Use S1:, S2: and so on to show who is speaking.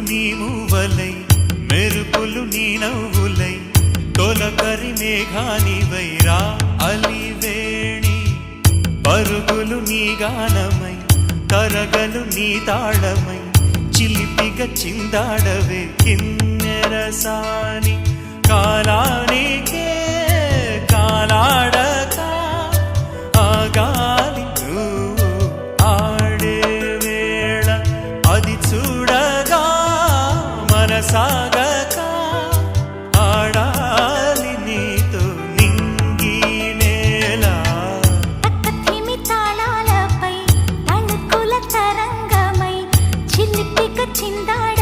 S1: నీ మూవలై మెరుపులు నీ నవ్వులై తొలకరి మేఘానివైరా అలివేణి పరుగులు నీ గానమై తరగలు నీ తాళమై చిలిపిగా చిందాడవే కిన్నెరసాని కాలానికే కాలాడక ఆగాలి నువ్వు ఆడే వేళ అది చూడగా మనసాగక ఆడాలి నీతో నింగి నేల
S2: తక్కతిమి తాళాలపై తళుకుల తరంగమై చిలిపిక చిందాడ